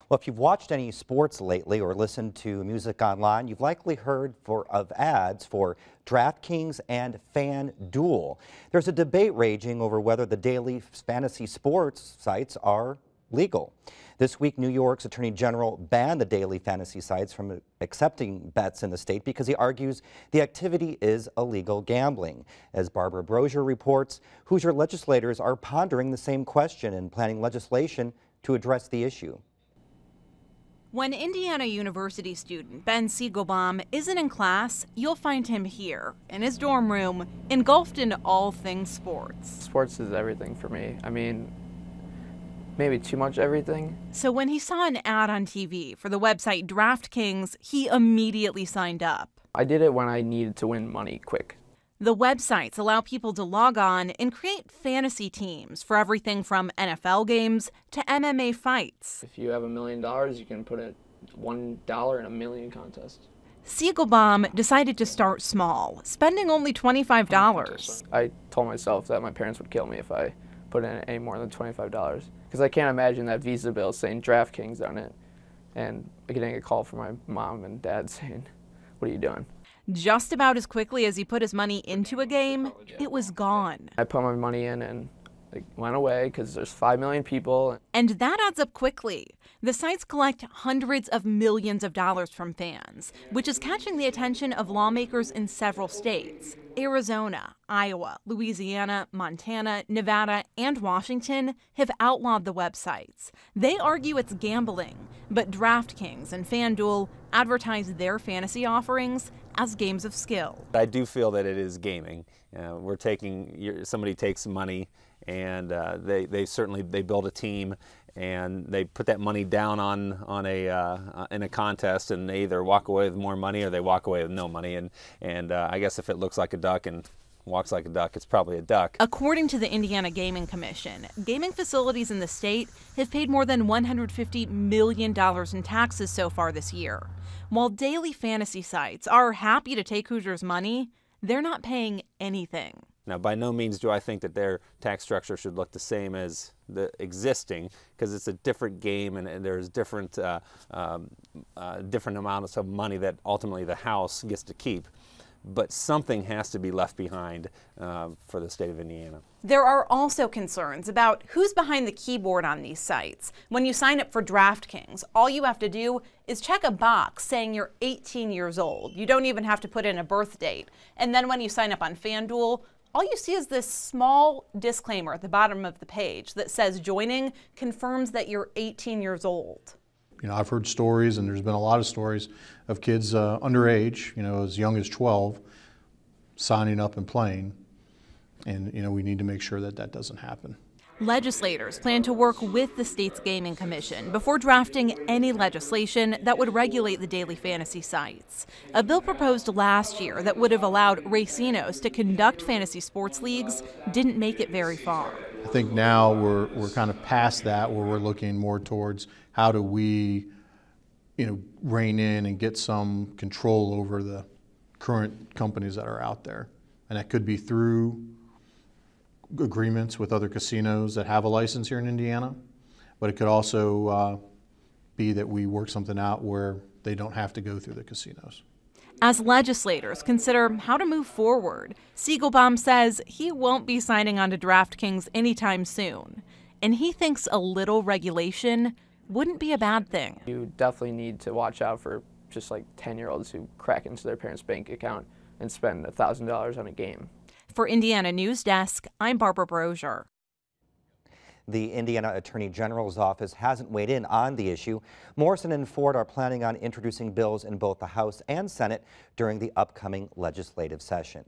Well, if you've watched any sports lately or listened to music online, you've likely heard of ads for DraftKings and FanDuel. There's a debate raging over whether the daily fantasy sports sites are legal. This week, New York's Attorney General banned the daily fantasy sites from accepting bets in the state because he argues the activity is illegal gambling. As Barbara Brosier reports, Hoosier legislators are pondering the same question and planning legislation to address the issue. When Indiana University student Ben Siegelbaum isn't in class, you'll find him here, in his dorm room, engulfed in all things sports. Sports is everything for me. I mean, maybe too much everything. So when he saw an ad on TV for the website DraftKings, he immediately signed up. I did it when I needed to win money quick. The websites allow people to log on and create fantasy teams for everything from NFL games to MMA fights. If you have $1 million, you can put $1 in $1 million contest. Siegelbaum decided to start small, spending only $25. I told myself that my parents would kill me if I put in any more than $25, because I can't imagine that Visa bill saying DraftKings on it and getting a call from my mom and dad saying, "What are you doing?" Just about as quickly as he put his money into a game, it was gone. I put my money in and it went away because there's 5 million people. And that adds up quickly. The sites collect hundreds of millions of dollars from fans, which is catching the attention of lawmakers in several states. Arizona, Iowa, Louisiana, Montana, Nevada, and Washington have outlawed the websites. They argue it's gambling, but DraftKings and FanDuel advertise their fantasy offerings as games of skill. I do feel that it is gaming. Somebody takes money and they build a team and they put that money down in a contest, and they either walk away with more money or they walk away with no money. And I guess if it looks like a duck and walks like a duck, it's probably a duck. According to the Indiana Gaming Commission, gaming facilities in the state have paid more than $150 million in taxes so far this year. While daily fantasy sites are happy to take Hoosiers' money, they're not paying anything. Now, by no means do I think that their tax structure should look the same as the existing, because it's a different game and there's different amounts of money that ultimately the house gets to keep. But something has to be left behind for the state of Indiana. There are also concerns about who's behind the keyboard on these sites. When you sign up for DraftKings, all you have to do is check a box saying you're 18 years old. You don't even have to put in a birth date. And then when you sign up on FanDuel, all you see is this small disclaimer at the bottom of the page that says joining confirms that you're 18 years old. You know, I've heard stories, and there's been a lot of stories of kids underage, as young as 12, signing up and playing. And, we need to make sure that that doesn't happen. Legislators plan to work with the state's gaming commission before drafting any legislation that would regulate the daily fantasy sites. A bill proposed last year that would have allowed racinos to conduct fantasy sports leagues didn't make it very far. I think now we're kind of past that, where we're looking more towards how do we, rein in and get some control over the current companies that are out there. And that could be through agreements with other casinos that have a license here in Indiana, but it could also be that we work something out where they don't have to go through the casinos. As legislators consider how to move forward, Siegelbaum says he won't be signing on to DraftKings anytime soon, and he thinks a little regulation wouldn't be a bad thing. You definitely need to watch out for just like 10-year-olds who crack into their parents' bank account and spend $1,000 on a game. For Indiana News Desk, I'm Barbara Brosier. The Indiana Attorney General's office hasn't weighed in on the issue. Morrison and Ford are planning on introducing bills in both the House and Senate during the upcoming legislative session.